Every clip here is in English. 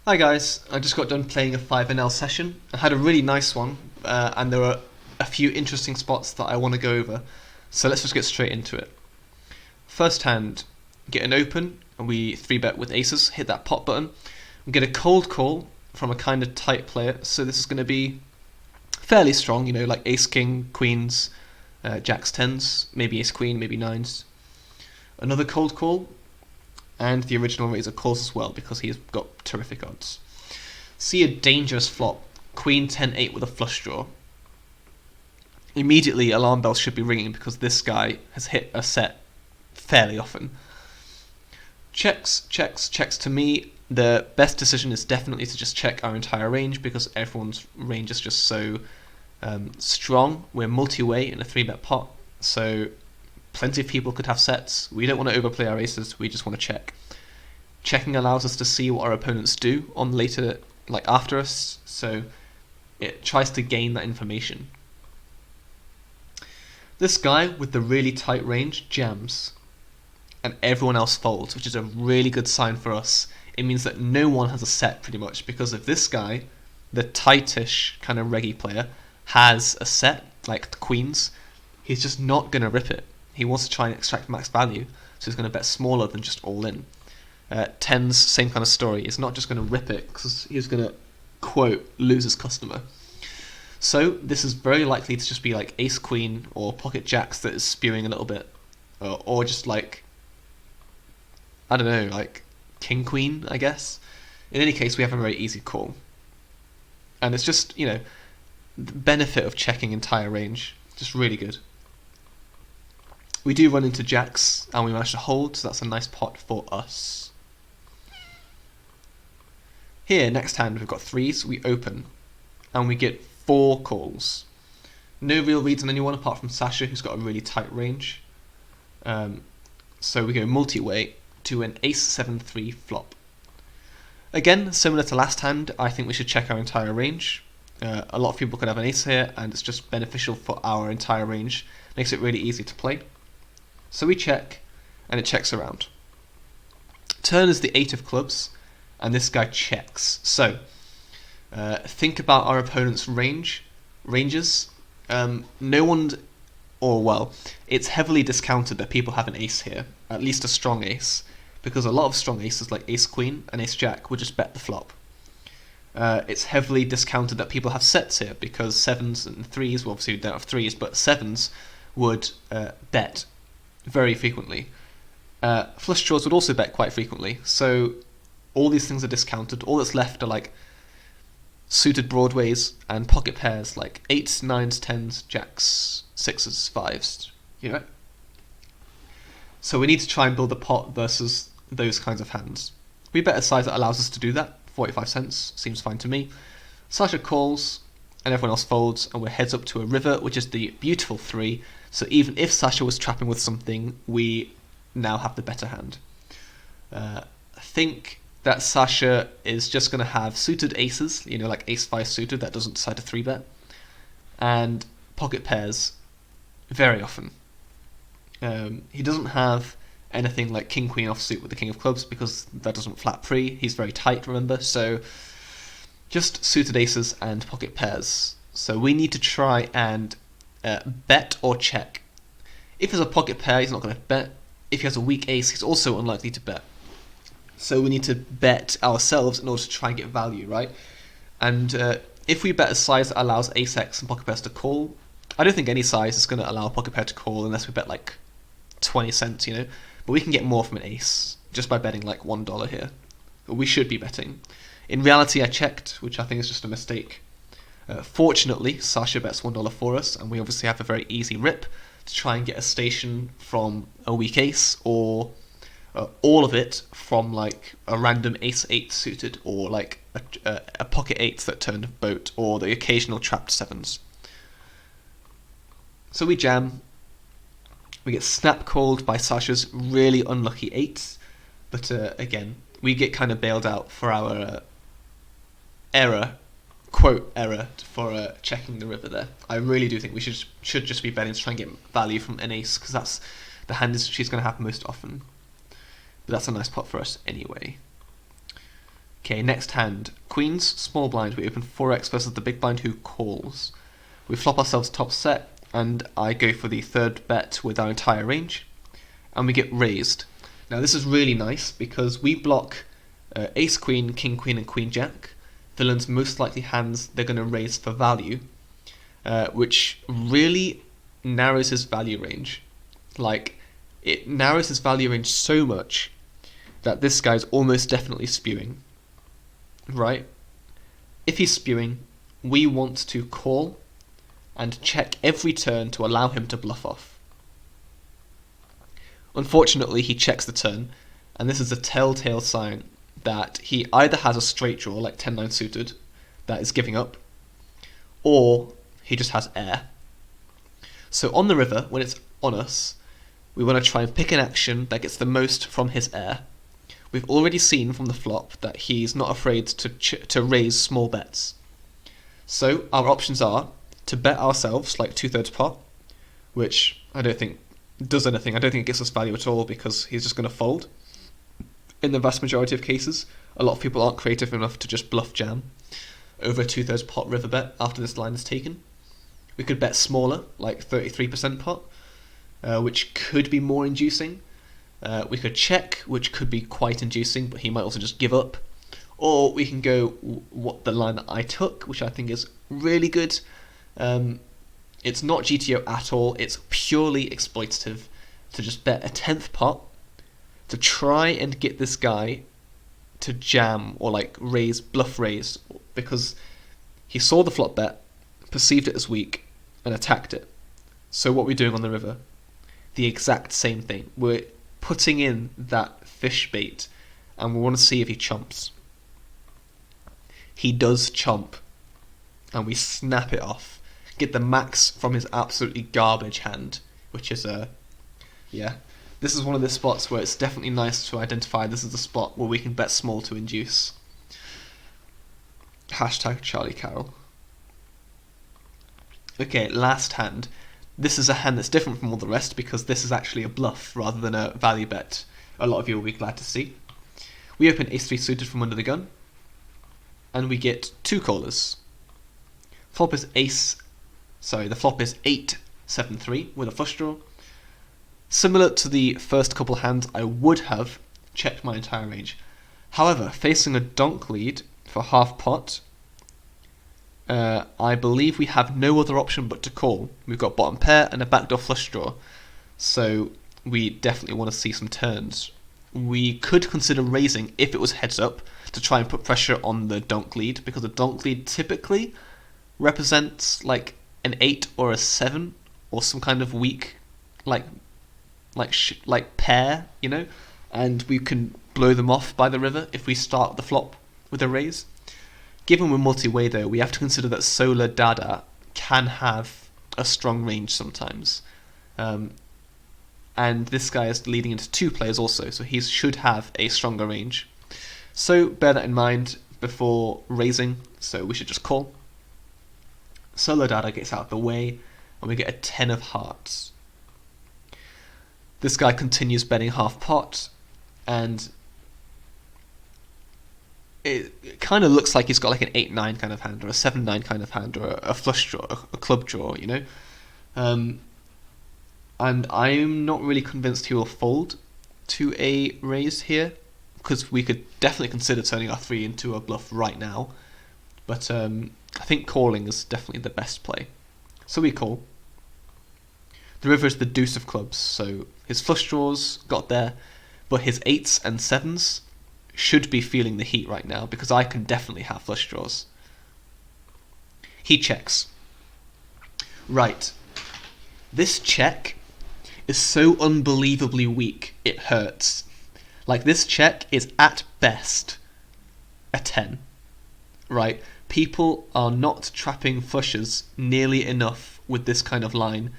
Hi guys, I just got done playing a 5NL session. I had a really nice one, and there were a few interesting spots that I want to go over. So let's just get straight into it. First hand, get an open, and we 3-bet with aces, hit that pot button. We get a cold call from a kind of tight player, so this is going to be fairly strong, like ace, king, queens, jacks, tens, maybe ace, queen, maybe nines. Another cold call, and the original raiser calls as well because he's got terrific odds. See a dangerous flop, queen 10-8 with a flush draw. Immediately alarm bells should be ringing because this guy has hit a set fairly often. Checks. To me, the best decision is definitely to just check our entire range because everyone's range is just so strong. We're multi-way in a 3-bet pot, so plenty of people could have sets. We don't want to overplay our aces, we just want to check. Checking allows us to see what our opponents do on later, after us, so it tries to gain that information. This guy with the really tight range jams, and everyone else folds, which is a really good sign for us. It means that no one has a set pretty much, because if this guy, the tightish kind of reggy player, has a set, like the queens, he's just not going to rip it. He wants to try and extract max value, so he's going to bet smaller than just all in. Tens, same kind of story. He's not just going to rip it because he's going to, quote, lose his customer. So this is very likely to just be like ace queen or pocket jacks that is spewing a little bit, or just I don't know, like king queen, I guess. In any case, we have a very easy call, and it's just the benefit of checking entire range, just really good. We do run into jacks, and we manage to hold, so that's a nice pot for us. Here, next hand, we've got threes, we open, and we get 4 calls. No real reads on anyone apart from Sasha, who's got a really tight range. So we go multi-way to an ace-7-3 flop. Again, similar to last hand, I think we should check our entire range. A lot of people could have an ace here, and it's just beneficial for our entire range. Makes it really easy to play. So we check, and it checks around. Turn is the 8 of clubs, and this guy checks. So, think about our opponent's ranges. It's heavily discounted that people have an ace here, at least a strong ace, because a lot of strong aces like ace queen and ace jack would just bet the flop. It's heavily discounted that people have sets here, because sevens and threes, well obviously we don't have threes, but sevens would bet very frequently. Flush draws would also bet quite frequently, so all these things are discounted. All that's left are suited broadways and pocket pairs like 8s, 9s, 10s, jacks, 6s, 5s, So we need to try and build a pot versus those kinds of hands. We bet a size that allows us to do that. 45 cents seems fine to me. Sasha calls, and everyone else folds, and we're heads up to a river, which is the beautiful 3. So even if Sasha was trapping with something, we now have the better hand. I think that Sasha is just going to have suited aces, like ace-5 suited that doesn't decide to 3-bet, and pocket pairs very often. He doesn't have anything like king-queen offsuit with the king of clubs because that doesn't flat pre. He's very tight, remember, so just suited aces and pocket pairs. So we need to try and bet or check. If there's a pocket pair, he's not going to bet. If he has a weak ace, he's also unlikely to bet. So we need to bet ourselves in order to try and get value, right? And if we bet a size that allows ace-x and pocket pairs to call, I don't think any size is going to allow a pocket pair to call unless we bet 20 cents, But we can get more from an ace just by betting $1 here. We should be betting. In reality, I checked, which I think is just a mistake. Fortunately, Sasha bets $1 for us, and we obviously have a very easy rip to try and get a station from a weak ace, or all of it from a random ace-8 suited, or a pocket 8s that turn boat, or the occasional trapped 7s. So we jam. We get snap called by Sasha's really unlucky 8s, but again, we get kind of bailed out for our quote error for checking the river there. I really do think we should just be betting to try and get value from an ace, because that's the hand she's going to have most often. But that's a nice pot for us anyway. Okay, next hand. Queens, small blind. We open 4x versus the big blind who calls. We flop ourselves top set, and I go for the third bet with our entire range, and we get raised. Now this is really nice because we block ace queen, king queen, and queen jack. Villain's most likely hands they're going to raise for value, which really narrows his value range. Like, it narrows his value range so much that this guy's almost definitely spewing. Right? If he's spewing, we want to call and check every turn to allow him to bluff off. Unfortunately, he checks the turn, and this is a telltale sign that he either has a straight draw, like 10-9 suited, that is giving up, or he just has air. So on the river, when it's on us, we want to try and pick an action that gets the most from his air. We've already seen from the flop that he's not afraid to raise small bets. So our options are to bet ourselves like 2/3 pot, which I don't think does anything. I don't think it gives us value at all because he's just going to fold. In the vast majority of cases, a lot of people aren't creative enough to just bluff jam over a 2/3 pot river bet after this line is taken. We could bet smaller, like 33% pot, which could be more inducing. We could check, which could be quite inducing, but he might also just give up. Or we can go what the line that I took, which I think is really good. It's not GTO at all. It's purely exploitative to just bet a 10th pot to try and get this guy to jam or like raise, bluff raise, because he saw the flop bet, perceived it as weak, and attacked it. So what we're doing on the river, the exact same thing. We're putting in that fish bait, and we want to see if he chomps. He does chomp, and we snap it off. Get the max from his absolutely garbage hand, which is this is one of the spots where it's definitely nice to identify this is the spot where we can bet small to induce. Hashtag Charlie Carroll. Okay, last hand. This is a hand that's different from all the rest because this is actually a bluff rather than a value bet. A lot of you will be glad to see. We open ace-3 suited from under the gun, and we get 2 callers. The flop is 8-7-3 with a flush draw. Similar to the first couple hands, I would have checked my entire range. However, facing a donk lead for half pot, I believe we have no other option but to call. We've got bottom pair and a backdoor flush draw, so we definitely want to see some turns. We could consider raising if it was heads up to try and put pressure on the donk lead, because a donk lead typically represents like an 8 or a 7 or some kind of weak like pair, you know, and we can blow them off by the river if we start the flop with a raise. Given we're multi-way though, we have to consider that Solar Dada can have a strong range sometimes. And this guy is leading into 2 players also, so he should have a stronger range. So bear that in mind before raising, so we should just call. Solar Dada gets out of the way, and we get a 10 of hearts. This guy continues betting half pot, and it kind of looks like he's got like an 8-9 kind of hand, or a 7-9 kind of hand, or a flush draw, a club draw, you know? And I'm not really convinced he will fold to a raise here, because we could definitely consider turning our 3 into a bluff right now. But I think calling is definitely the best play. So we call. The river is the deuce of clubs, so his flush draws got there, but his 8s and 7s should be feeling the heat right now, because I can definitely have flush draws. He checks. Right. This check is so unbelievably weak, it hurts. Like, this check is at best a 10. Right? People are not trapping flushes nearly enough with this kind of line,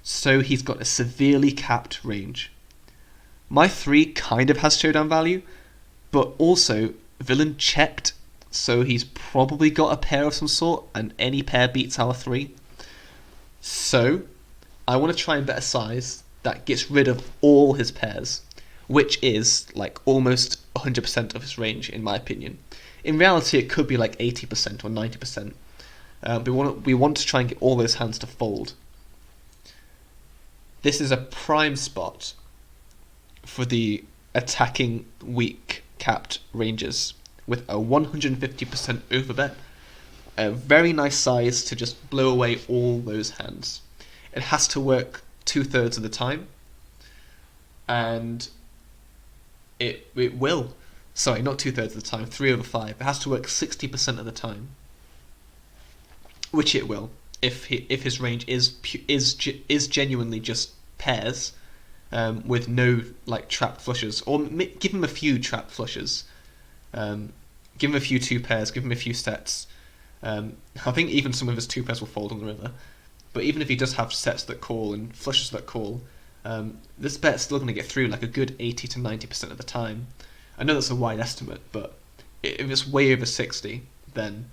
so he's got a severely capped range. My 3 kind of has showdown value, but also villain checked, so he's probably got a pair of some sort, and any pair beats our 3. So I want to try and bet a size that gets rid of all his pairs. which is like almost 100% of his range, in my opinion. In reality, it could be like 80% or 90%. We want to try and get all those hands to fold. This is a prime spot for the attacking weak capped ranges with a 150% overbet. A very nice size to just blow away all those hands. It has to work 2/3 of the time, and it will. Sorry, not 2/3 of the time, 3/5. It has to work 60% of the time, which it will if his range is genuinely just pairs, with no like trapped flushes, or give him a few trapped flushes, give him a few two pairs, give him a few sets. I think even some of his two pairs will fold on the river, but even if he does have sets that call and flushes that call, this bet's still going to get through like a good 80 to 90% of the time. I know that's a wide estimate, but if it's way over 60, then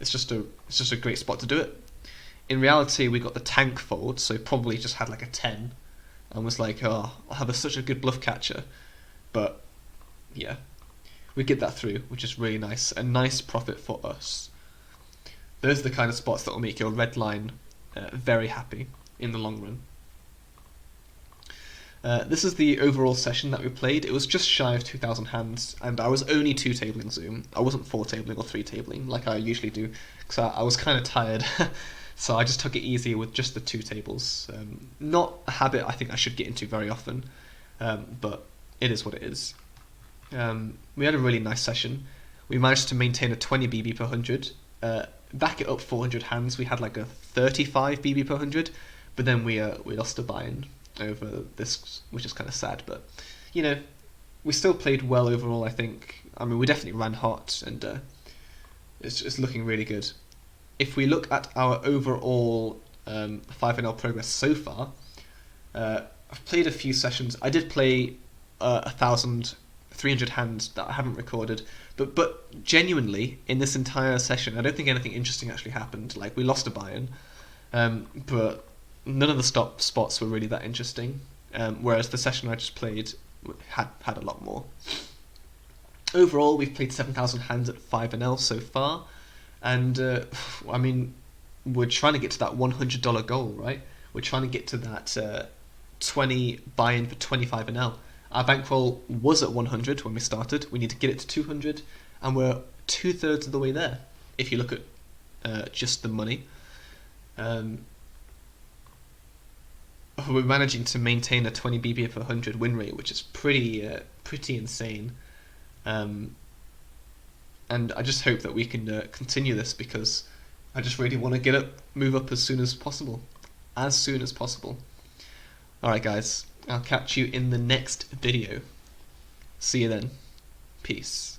it's just a great spot to do it. In reality, we got the tank fold, so he probably just had like a 10 and was like, oh, I'll have such a good bluff catcher. But yeah, we get that through, which is really nice. A nice profit for us. Those are the kind of spots that will make your red line very happy in the long run. This is the overall session that we played. It was just shy of 2,000 hands, and I was only 2-tabling Zoom. I wasn't 4-tabling or 3-tabling like I usually do, because I was kind of tired. So I just took it easy with just the 2 tables. Not a habit I think I should get into very often, but it is what it is. We had a really nice session. We managed to maintain a 20 BB per 100. Back it up 400 hands, we had like a 35 BB per 100, but then we lost a buy-in over this, which is kind of sad, but you know, we still played well overall, I think. I mean, we definitely ran hot, and it's looking really good. If we look at our overall 5NL progress so far, I've played a few sessions. I did play 1,300 hands that I haven't recorded, but genuinely, in this entire session, I don't think anything interesting actually happened. Like, we lost a buy-in, but none of the spots were really that interesting, whereas the session I just played had a lot more. Overall, we've played 7,000 hands at 5NL so far, and I mean, we're trying to get to that $100 goal, right? We're trying to get to that 20 buy-in for 25NL. Our bankroll was at 100 when we started. We need to get it to 200, and we're 2/3 of the way there. If you look at just the money, we're managing to maintain a 20 BB per 100 win rate, which is pretty insane. And I just hope that we can continue this, because I just really want to move up as soon as possible. Alright guys, I'll catch you in the next video. See you then. Peace.